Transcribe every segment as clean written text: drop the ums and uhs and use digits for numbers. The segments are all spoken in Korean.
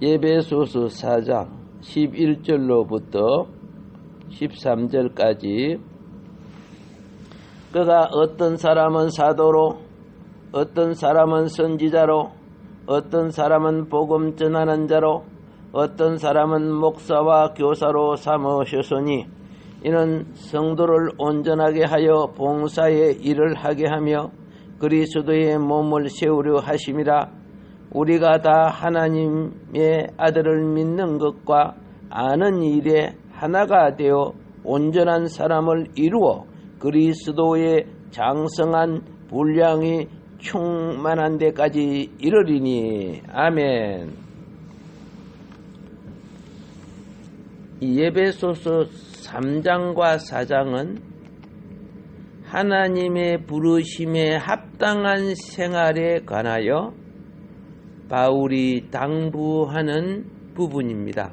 에베소서 4장 11절로부터 13절까지 그가 어떤 사람은 사도로, 어떤 사람은 선지자로, 어떤 사람은 복음 전하는 자로, 어떤 사람은 목사와 교사로 삼으셨으니 이는 성도를 온전하게 하여 봉사의 일을 하게 하며 그리스도의 몸을 세우려 하심이라. 우리가 다 하나님의 아들을 믿는 것과 아는 일에 하나가 되어 온전한 사람을 이루어 그리스도의 장성한 분량이 충만한 데까지 이르리니. 아멘. 이 에베소서 3장과 4장은 하나님의 부르심에 합당한 생활에 관하여 바울이 당부하는 부분입니다.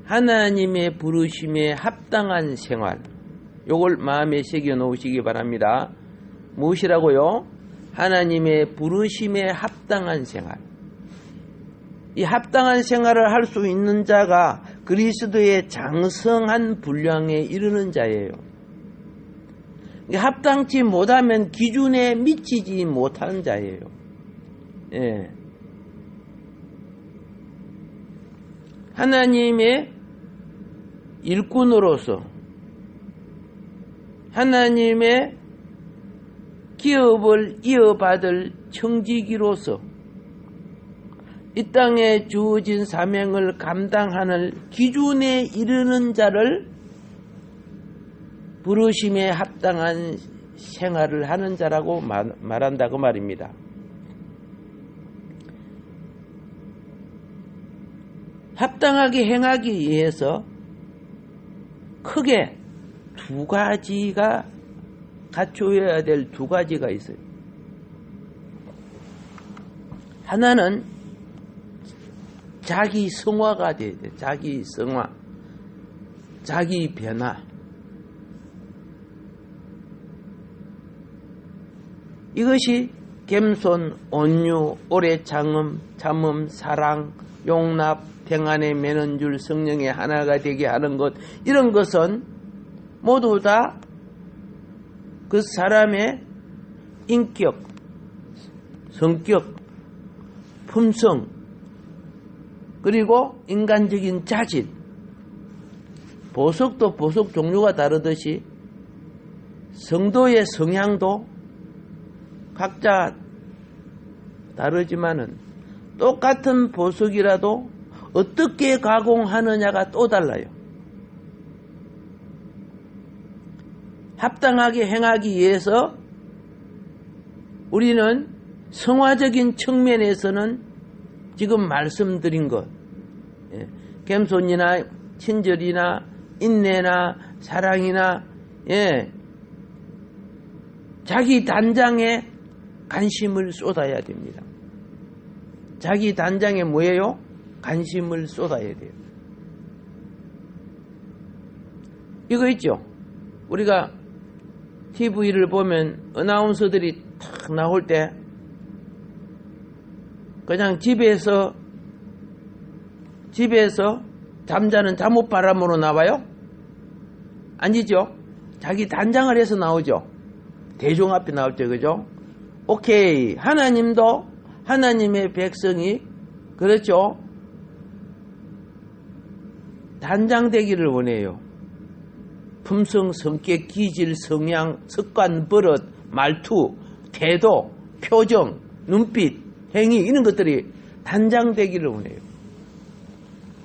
하나님의 부르심에 합당한 생활, 요걸 마음에 새겨 놓으시기 바랍니다. 무엇이라고요? 하나님의 부르심에 합당한 생활. 이 합당한 생활을 할 수 있는 자가 그리스도의 장성한 분량에 이르는 자예요. 합당치 못하면 기준에 미치지 못하는 자예요. 예. 하나님의 일꾼으로서, 하나님의 기업을 이어받을 청지기로서 이 땅에 주어진 사명을 감당하는 기준에 이르는 자를 부르심에 합당한 생활을 하는 자라고 말한다고 말입니다. 합당하게 행하기 위해서 크게 두 가지가 갖춰야 될 두 가지가 있어요. 하나는 자기 성화가 돼야 돼. 자기 성화, 자기 변화. 이것이 겸손, 온유, 오래 참음, 사랑, 용납, 평안에 매는 줄 성령의 하나가 되게 하는 것, 이런 것은 모두 다 그 사람의 인격, 성격, 품성, 그리고 인간적인 자질, 보석도 보석 종류가 다르듯이 성도의 성향도 각자 다르지만은 똑같은 보석이라도 어떻게 가공하느냐가 또 달라요. 합당하게 행하기 위해서 우리는 성화적인 측면에서는 지금 말씀드린 것, 겸손이나 친절이나 인내나 사랑이나 자기 단장에 관심을 쏟아야 됩니다. 자기 단장에 뭐예요? 관심을 쏟아야 돼요. 이거 있죠? 우리가 TV를 보면 어나운서들이 탁 나올 때 그냥 집에서 잠자는 잠옷바람으로 나와요? 아니죠? 자기 단장을 해서 나오죠? 대중 앞에 나올 때, 그죠? 오케이. 하나님도 하나님의 백성이, 그렇죠? 단장되기를 원해요. 품성, 성격, 기질, 성향, 습관, 버릇, 말투, 태도, 표정, 눈빛, 행위, 이런 것들이 단장되기를 원해요.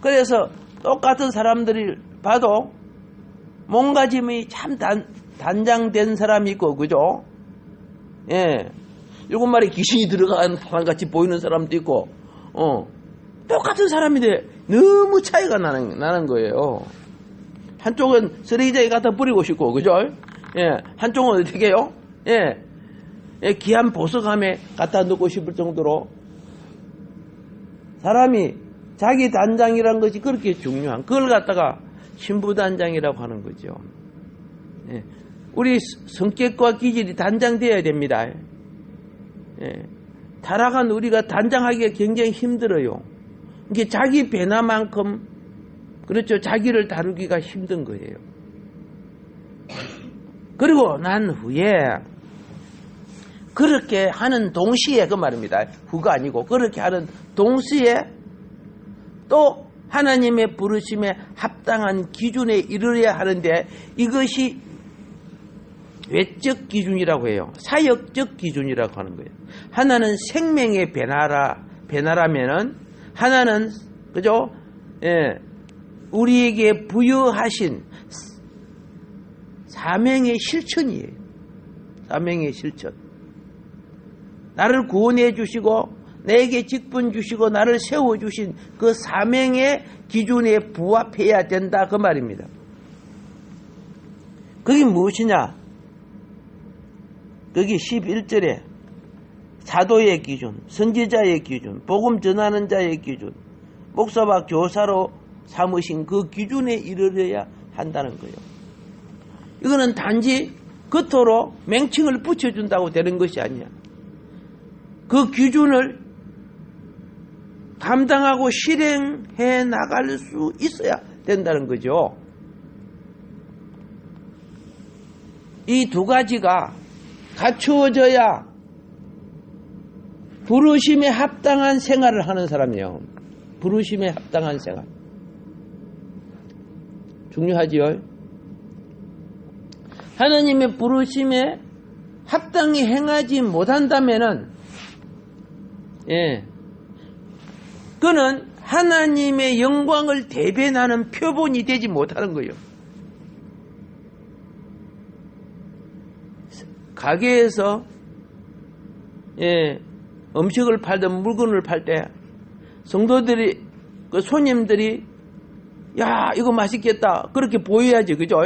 그래서 똑같은 사람들이 봐도 몸가짐이 참 단장된 사람이 있고, 그죠? 예. 일곱 마리 귀신이 들어간 사람같이 보이는 사람도 있고, 똑같은 사람인데 너무 차이가 나는 거예요. 한쪽은 쓰레기장에 갖다 버리고 싶고, 그죠? 예. 한쪽은 어떻게 해요? 예. 귀한 보석함에 갖다 넣고 싶을 정도로 사람이 자기 단장이라는 것이 그렇게 중요한, 그걸 갖다가 신부단장이라고 하는 거죠. 예. 우리 성격과 기질이 단장되어야 됩니다. 예. 타락한 우리가 단장하기가 굉장히 힘들어요. 이게 자기 배나만큼, 그렇죠, 자기를 다루기가 힘든 거예요. 그리고 난 후에 그렇게 하는 동시에, 그 말입니다. 후가 아니고 그렇게 하는 동시에 또 하나님의 부르심에 합당한 기준에 이르러야 하는데, 이것이 외적 기준이라고 해요. 사역적 기준이라고 하는 거예요. 하나는 생명의 변화라면은, 하나는, 그죠? 예, 우리에게 부여하신 사명의 실천이에요. 사명의 실천. 나를 구원해 주시고 내게 직분 주시고 나를 세워주신 그 사명의 기준에 부합해야 된다, 그 말입니다. 그게 무엇이냐? 거기 11절에 사도의 기준, 선지자의 기준, 복음 전하는 자의 기준, 목사와 교사로 삼으신 그 기준에 이르러야 한다는 거예요. 이거는 단지 겉으로 맹칭을 붙여준다고 되는 것이 아니야. 그 기준을 감당하고 실행해 나갈 수 있어야 된다는 거죠. 이 두 가지가 갖추어져야 부르심에 합당한 생활을 하는 사람이에요. 부르심에 합당한 생활. 중요하지요. 하나님의 부르심에 합당히 행하지 못한다면은, 예, 그는 하나님의 영광을 대변하는 표본이 되지 못하는 거예요. 가게에서, 예, 음식을 팔든 물건을 팔 때 성도들이, 그 손님들이, 야, 이거 맛있겠다, 그렇게 보여야지, 그죠?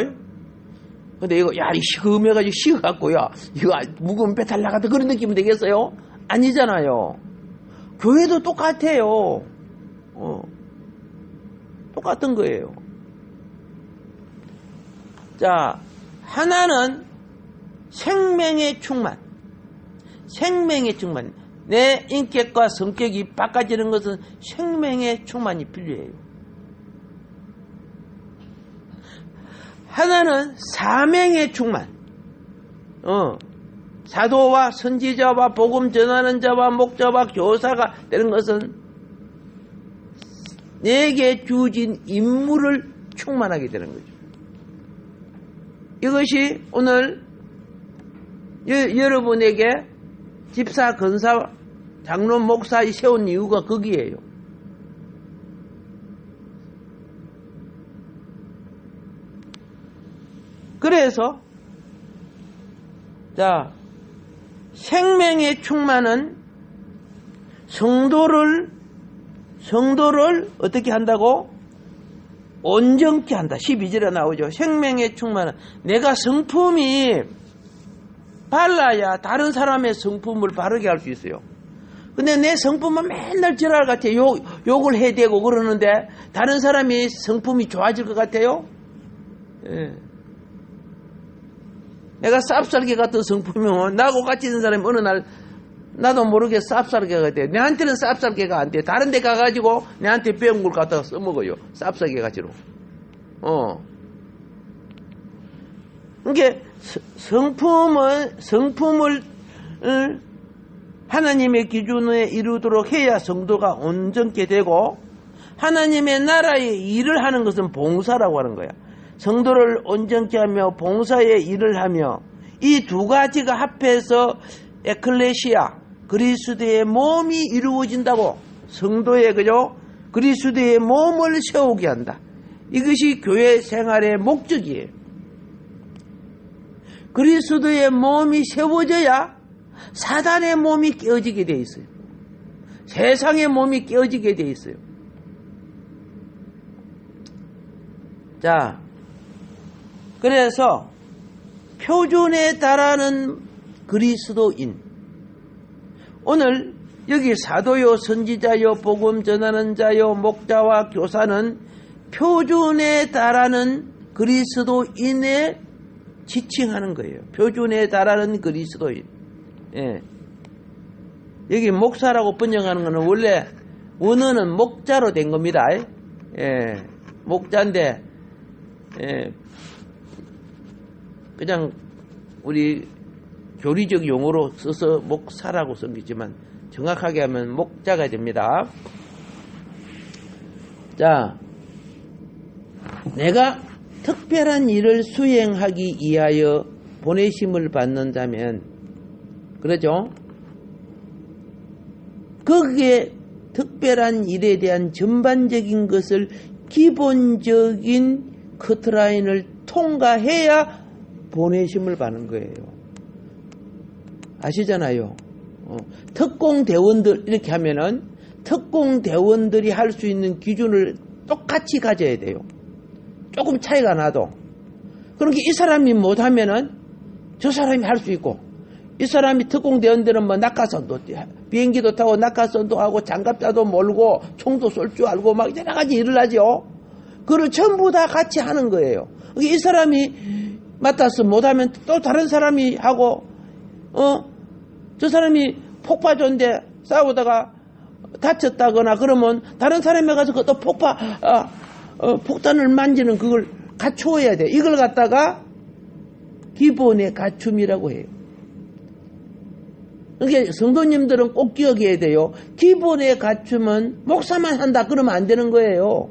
근데 이거, 야, 시금해가지고 식어갖고, 야, 이거 묵으면 배탈 나가다, 그런 느낌이 되겠어요? 아니잖아요. 교회도 똑같아요. 똑같은 거예요. 자, 하나는 생명의 충만. 생명의 충만. 내 인격과 성격이 바꿔지는 것은 생명의 충만이 필요해요. 하나는 사명의 충만. 사도와 선지자와 복음 전하는 자와 목자와 교사가 되는 것은 내게 주어진 임무를 충만하게 되는 거죠. 이것이 오늘 여러분에게 집사, 권사, 장로, 목사에 세운 이유가 거기에요. 그래서 자, 생명의 충만은 성도를 어떻게 한다고? 온전케 한다. 12절에 나오죠. 생명의 충만은 내가 성품이 발라야 다른 사람의 성품을 바르게 할 수 있어요. 근데 내 성품은 맨날 지랄 같아요. 욕을 해대고 그러는데 다른 사람이 성품이 좋아질 것 같아요? 예. 내가 쌉쌀개 같은 성품이면 나하고 같이 있는 사람이 어느 날 나도 모르게 쌉쌀개가 돼. 내한테는 쌉쌀개가 안 돼. 다른 데 가가지고 내한테 배운 걸 갖다가 써먹어요. 쌉쌀개 가지로. 이게 성품을 하나님의 기준에 이루도록 해야 성도가 온전케 되고, 하나님의 나라의 일을 하는 것은 봉사라고 하는 거야. 성도를 온전케 하며 봉사의 일을 하며, 이 두 가지가 합해서 에클레시아, 그리스도의 몸이 이루어진다고. 성도의, 그죠? 그리스도의 몸을 세우게 한다. 이것이 교회 생활의 목적이에요. 그리스도의 몸이 세워져야 사단의 몸이 깨어지게 돼 있어요. 세상의 몸이 깨어지게 돼 있어요. 자, 그래서 표준에 달하는 그리스도인. 오늘 여기 사도요, 선지자요, 복음 전하는 자요, 목자와 교사는 표준에 달하는 그리스도인에 지칭하는 거예요. 표준에 달하는 그리스도인. 예. 여기 목사라고 번역하는 거는 원래 원어는 목자로 된 겁니다. 예, 목자인데, 예, 그냥 우리 교리적 용어로 써서 목사라고 쓴 거지만 정확하게 하면 목자가 됩니다. 자, 내가 특별한 일을 수행하기 위하여 보내심을 받는다면, 그러죠? 거기에 특별한 일에 대한 전반적인 것을 기본적인 커트라인을 통과해야 보내심을 받는 거예요. 아시잖아요. 특공대원들 이렇게 하면은 특공대원들이 할 수 있는 기준을 똑같이 가져야 돼요. 조금 차이가 나도. 그러니까 이 사람이 못하면은 저 사람이 할 수 있고, 이 사람이 특공대원들은 뭐 낙하선도 비행기도 타고 낙하선도 하고 장갑차도 몰고 총도 쏠 줄 알고 막 여러 가지 일을 하죠. 그걸 전부 다 같이 하는 거예요. 이 사람이 맡아서 못하면 또 다른 사람이 하고, 저 사람이 폭파조인데 싸우다가 다쳤다거나 그러면 다른 사람이 가서 또 폭탄을 만지는 그걸 갖추어야 돼. 이걸 갖다가 기본의 갖춤이라고 해요. 그러니까 성도님들은 꼭 기억해야 돼요. 기본의 갖춤은 목사만 한다 그러면 안 되는 거예요.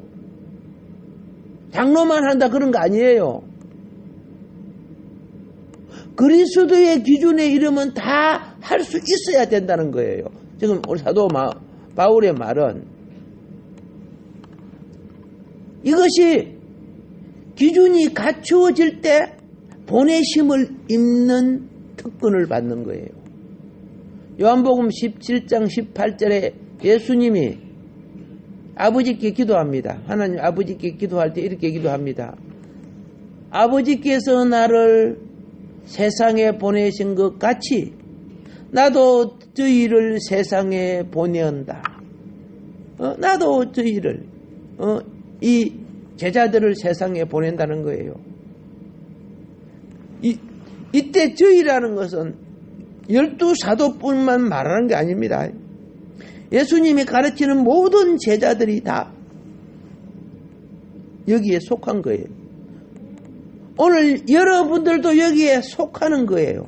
장로만 한다 그런 거 아니에요. 그리스도의 기준에 이르면 다 할 수 있어야 된다는 거예요. 지금 우리 사도 바울의 말은 이것이 기준이 갖추어질 때 보내심을 입는 특권을 받는 거예요. 요한복음 17장 18절에 예수님이 아버지께 기도합니다. 하나님 아버지께 기도할 때 이렇게 기도합니다. 아버지께서 나를 세상에 보내신 것 같이 나도 저희를 세상에 보내온다. 나도 저희를 이 제자들을 세상에 보낸다는 거예요. 이때 저희라는 것은 12사도뿐만 말하는 게 아닙니다. 예수님이 가르치는 모든 제자들이 다 여기에 속한 거예요. 오늘 여러분들도 여기에 속하는 거예요.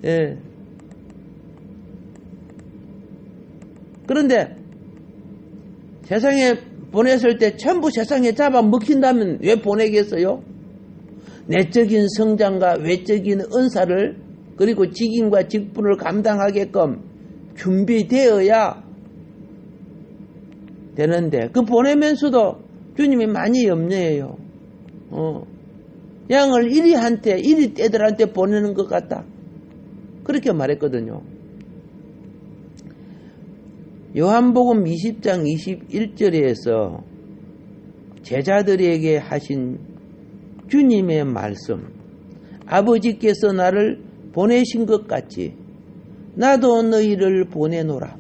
예. 그런데 세상에 보냈을 때 전부 세상에 잡아먹힌다면 왜 보내겠어요? 내적인 성장과 외적인 은사를 그리고 직임과 직분을 감당하게끔 준비되어야 되는데 그 보내면서도 주님이 많이 염려해요. 양을 이리 떼들한테 보내는 것 같다. 그렇게 말했거든요. 요한복음 20장 21절에서 제자들에게 하신 주님의 말씀, 아버지께서 나를 보내신 것 같이 나도 너희를 보내노라.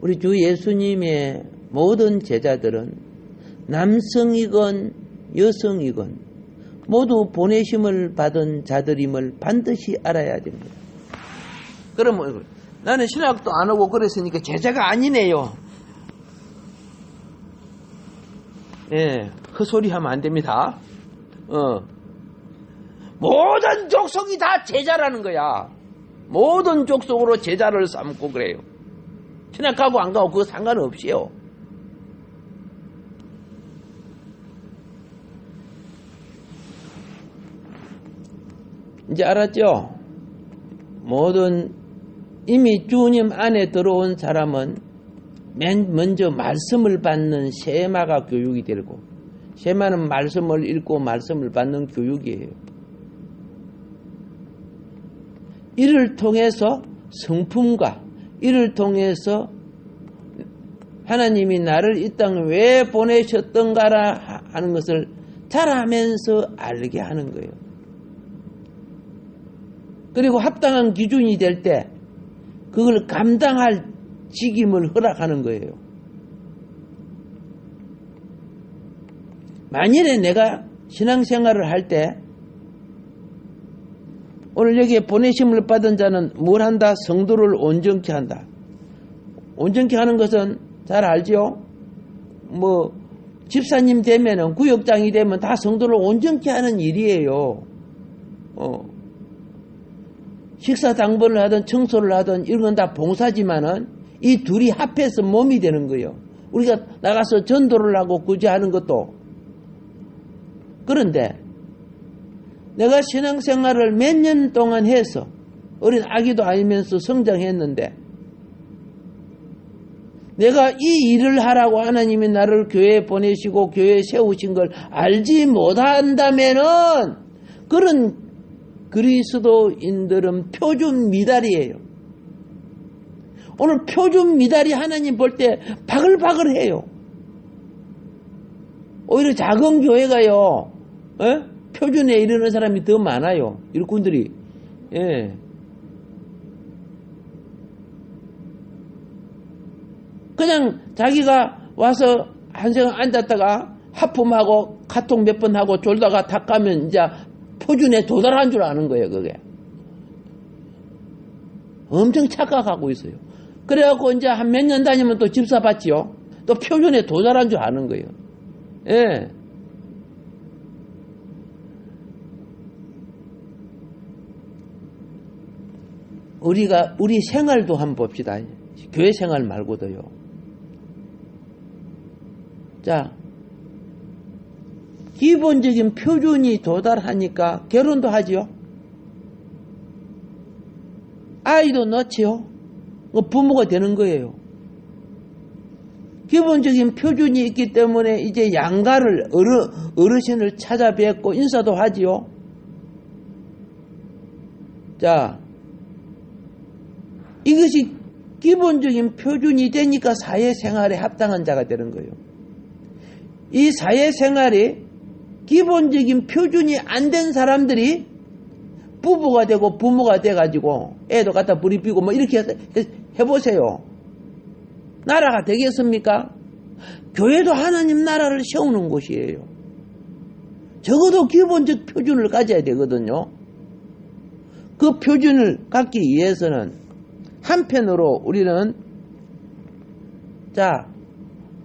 우리 주 예수님의 모든 제자들은 남성이건 여성이건 모두 보내심을 받은 자들임을 반드시 알아야 됩니다. 그러면 나는 신학도 안 하고 그랬으니까 제자가 아니네요. 예, 그 소리 하면 안 됩니다. 모든 족속이 다 제자라는 거야. 모든 족속으로 제자를 삼고 그래요. 신학하고 안 가고 그거 상관없이요. 이제 알았죠? 모든 이미 주님 안에 들어온 사람은 맨 먼저 말씀을 받는 세마가 교육이 되고, 세마는 말씀을 읽고 말씀을 받는 교육이에요. 이를 통해서 성품과 이를 통해서 하나님이 나를 이 땅에 왜 보내셨던가라 하는 것을 잘하면서 알게 하는 거예요. 그리고 합당한 기준이 될 때 그걸 감당할 직임을 허락하는 거예요. 만일에 내가 신앙생활을 할 때 오늘 여기에 보내심을 받은 자는 뭘 한다? 성도를 온전케 한다. 온전케 하는 것은 잘 알죠? 뭐 집사님 되면은, 구역장이 되면 다 성도를 온전케 하는 일이에요. 식사 당번을 하든 청소를 하든 이런 건 다 봉사지만은 이 둘이 합해서 몸이 되는 거예요. 우리가 나가서 전도를 하고 구제하는 것도. 그런데 내가 신앙생활을 몇 년 동안 해서 어린 아기도 아니면서 성장했는데 내가 이 일을 하라고 하나님이 나를 교회에 보내시고 교회에 세우신 걸 알지 못한다면은 그런 그리스도인들은 표준 미달이에요. 오늘 표준 미달이 하나님 볼 때 바글바글해요. 오히려 작은 교회가요, 표준에 이르는 사람이 더 많아요. 일꾼들이. 예. 그냥 자기가 와서 한 시간 앉았다가 하품하고 카톡 몇 번 하고 졸다가 탁 가면 이제 표준에 도달한 줄 아는 거예요, 그게. 엄청 착각하고 있어요. 그래갖고 이제 한 몇 년 다니면 또 집사 받지요. 또 표준에 도달한 줄 아는 거예요. 예. 우리 생활도 한번 봅시다. 교회 생활 말고도요. 자, 기본적인 표준이 도달하니까 결혼도 하지요. 아이도 낳지요. 부모가 되는 거예요. 기본적인 표준이 있기 때문에 이제 양가를 어르신을 찾아뵙고 인사도 하지요. 자, 이것이 기본적인 표준이 되니까 사회생활에 합당한 자가 되는 거예요. 이 사회생활이 기본적인 표준이 안 된 사람들이 부부가 되고 부모가 돼가지고 애도 갖다 부리피고 뭐 이렇게 해보세요. 나라가 되겠습니까? 교회도 하나님 나라를 세우는 곳이에요. 적어도 기본적 표준을 가져야 되거든요. 그 표준을 갖기 위해서는 한편으로 우리는 자,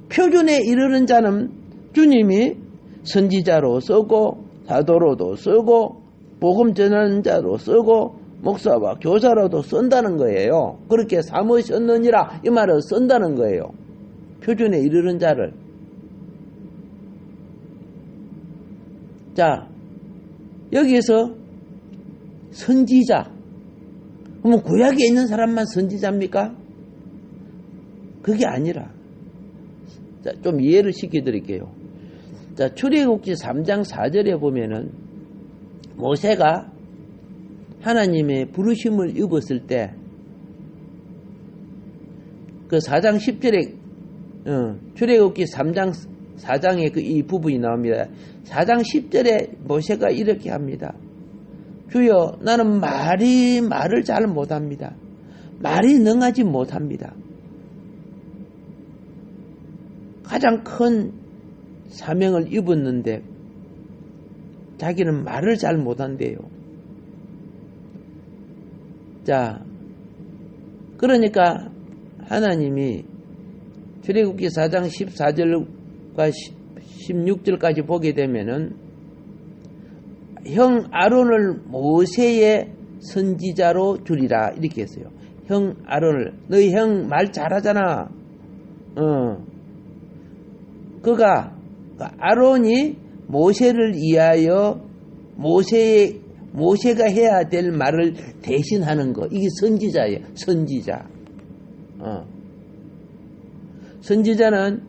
표준에 이르는 자는 주님이 선지자로 쓰고 사도로도 쓰고 복음 전하는 자로 쓰고 목사와 교사로도 쓴다는 거예요. 그렇게 삼으셨느니라 이 말을 쓴다는 거예요. 표준에 이르는 자를. 자, 여기에서 선지자. 그러면 구약에 있는 사람만 선지자입니까? 그게 아니라, 자, 좀 이해를 시켜드릴게요. 자, 출애굽기 3장 4절에 보면은 모세가 하나님의 부르심을 입었을 때 그 4장 10절에 출애굽기 3장 4장에 그 이 부분이 나옵니다. 4장 10절에 모세가 이렇게 합니다. 주여, 나는 말을 잘 못합니다. 말이 능하지 못합니다. 가장 큰 사명을 입었는데 자기는 말을 잘 못한대요. 자, 그러니까 하나님이 출애굽기 4장 14절과 16절까지 보게 되면은 형 아론을 모세의 선지자로 주리라 이렇게 했어요. 형 아론을, 너희 형 말 잘하잖아. 그가 아론이 모세를 위하여 모세가 해야 될 말을 대신하는 거. 이게 선지자예요. 선지자. 선지자는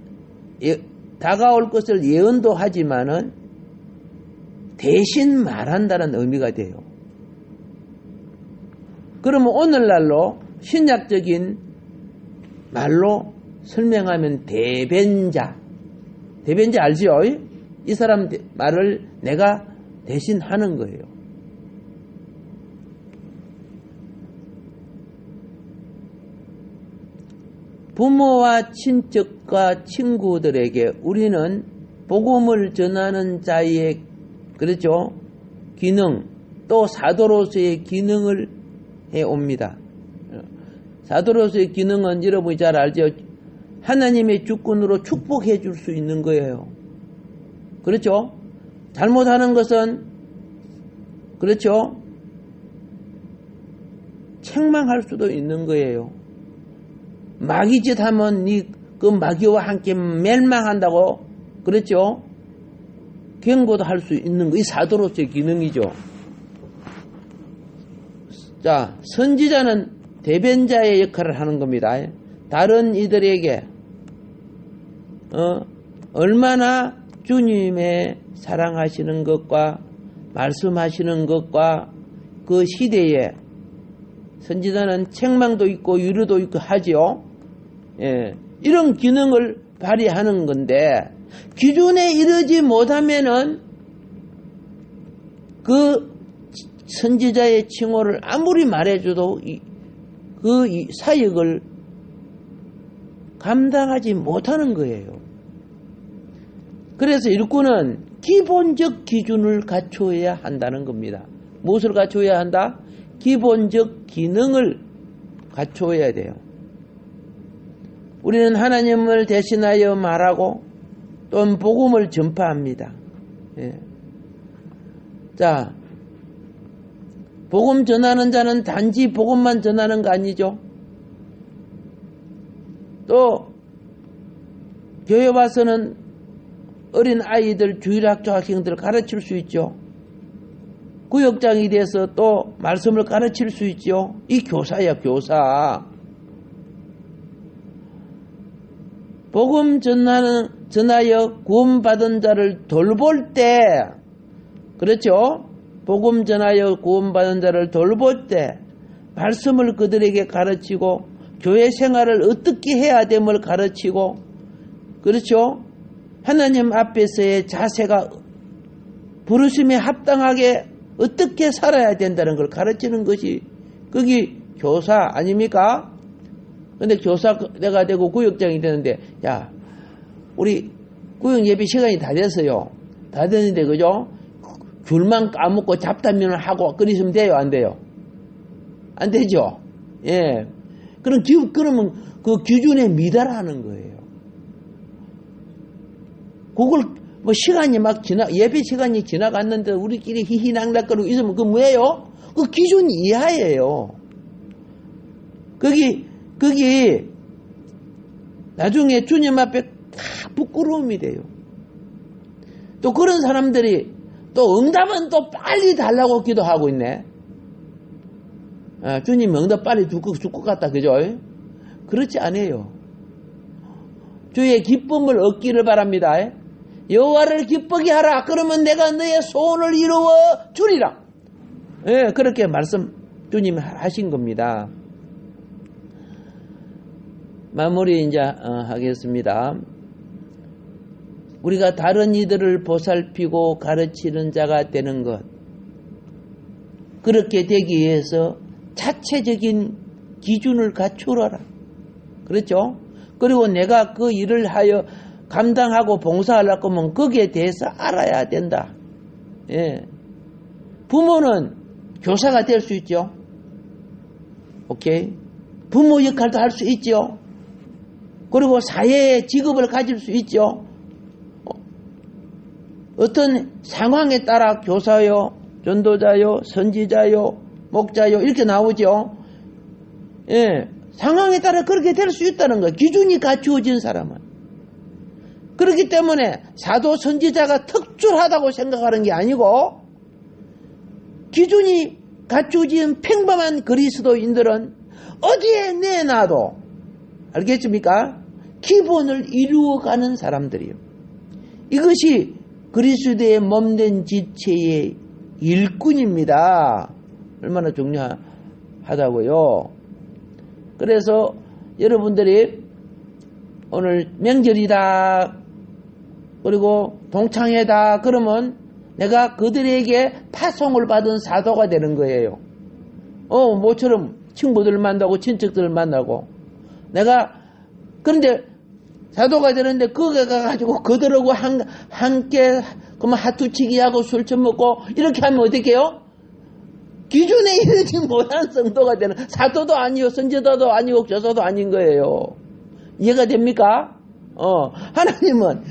다가올 것을 예언도 하지만은 대신 말한다는 의미가 돼요. 그러면 오늘날로 신약적인 말로 설명하면 대변자. 대변자 알지요? 이 사람 말을 내가 대신 하는 거예요. 부모와 친척과 친구들에게 우리는 복음을 전하는 자의 그렇죠? 기능, 또 사도로서의 기능을 해옵니다. 사도로서의 기능은 여러분이 잘 알죠? 하나님의 주권으로 축복해 줄 수 있는 거예요. 그렇죠? 잘못하는 것은 그렇죠? 책망할 수도 있는 거예요. 마귀짓 하면 그 마귀와 함께 멸망한다고 그렇죠? 경고도 할 수 있는 거, 이 사도로서의 기능이죠. 자, 선지자는 대변자의 역할을 하는 겁니다. 다른 이들에게 얼마나 주님의 사랑하시는 것과 말씀하시는 것과 그 시대에 선지자는 책망도 있고 위로도 있고 하지요. 예, 이런 기능을 발휘하는 건데 기준에 이르지 못하면은 그 선지자의 칭호를 아무리 말해줘도 그 사역을 감당하지 못하는 거예요. 그래서 일꾼은 기본적 기준을 갖춰야 한다는 겁니다. 무엇을 갖춰야 한다? 기본적 기능을 갖춰야 돼요. 우리는 하나님을 대신하여 말하고 또는 복음을 전파합니다. 예. 자, 복음 전하는 자는 단지 복음만 전하는 거 아니죠? 또 교회 와서는 어린 아이들, 주일학교 학생들 가르칠 수 있죠. 구역장이 돼서 또 말씀을 가르칠 수 있죠. 이 교사야, 교사. 복음 전하여 구원받은 자를 돌볼 때, 그렇죠? 복음 전하여 구원받은 자를 돌볼 때 말씀을 그들에게 가르치고 교회 생활을 어떻게 해야 됨을 가르치고, 그렇죠? 하나님 앞에서의 자세가 부르심에 합당하게 어떻게 살아야 된다는 걸 가르치는 것이 거기 교사 아닙니까? 근데 교사가 되고 구역장이 되는데, 야, 우리 구역 예배 시간이 다 됐어요. 다 됐는데, 그죠? 귤만 까먹고 잡담면을 하고 그러시면 돼요? 안 돼요? 안 되죠? 예. 그러면 그 기준에 미달하는 거예요. 그걸 시간이 막 예배 시간이 지나갔는데 우리끼리 히히낙낙거리고 있으면 그 뭐예요? 그 기준 이하예요. 거기 나중에 주님 앞에 다 부끄러움이 돼요. 또 그런 사람들이 또 응답은 또 빨리 달라고 기도하고 있네. 주님 응답 빨리 줄 것 같다, 그죠? 그렇지 않아요. 주의 기쁨을 얻기를 바랍니다. 여호와를 기쁘게 하라. 그러면 내가 너의 소원을 이루어 주리라. 예, 그렇게 말씀 주님 하신 겁니다. 마무리 이제 하겠습니다. 우리가 다른 이들을 보살피고 가르치는 자가 되는 것, 그렇게 되기 위해서 자체적인 기준을 갖추어라. 그렇죠? 그리고 내가 그 일을 하여 감당하고 봉사하려고 하면 거기에 대해서 알아야 된다. 예. 부모는 교사가 될 수 있죠. 오케이. 부모 역할도 할 수 있죠. 그리고 사회의 직업을 가질 수 있죠. 어떤 상황에 따라 교사요, 전도자요, 선지자요, 목자요 이렇게 나오죠. 예, 상황에 따라 그렇게 될 수 있다는 거예요. 기준이 갖추어진 사람은. 그렇기 때문에 사도 선지자가 특출하다고 생각하는 게 아니고 기준이 갖추어진 평범한 그리스도인들은 어디에 내놔도 알겠습니까? 기본을 이루어가는 사람들이요. 이것이 그리스도의 몸된 지체의 일꾼입니다. 얼마나 중요하다고요. 그래서 여러분들이 오늘 명절이다, 그리고 동창회다 그러면 내가 그들에게 파송을 받은 사도가 되는 거예요. 모처럼 친구들 만나고 친척들을 만나고 그런데 사도가 되는데 거기 가가지고 그들하고 함께 그러면 하투치기 하고 술 처먹고 이렇게 하면 어떻게 해요? 기준에 이르지 못한 성도가 되는, 사도도 아니고 선지자도 아니고 교사도 아닌 거예요. 이해가 됩니까? 하나님은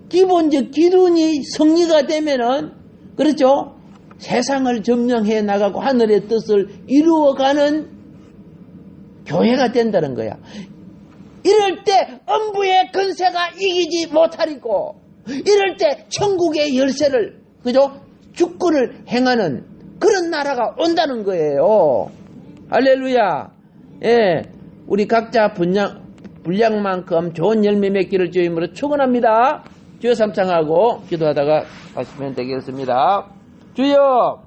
기본적 기준이 성리가 되면은, 그렇죠? 세상을 점령해 나가고 하늘의 뜻을 이루어가는 교회가 된다는 거야. 이럴 때 음부의 권세가 이기지 못하리고, 이럴 때 천국의 열쇠를, 그죠? 주권을 행하는 그런 나라가 온다는 거예요. 할렐루야. 예, 우리 각자 분량만큼 좋은 열매 맺기를 주의 이름으로 축원합니다. 주여 삼창하고 기도하다가 가시면 되겠습니다. 주여,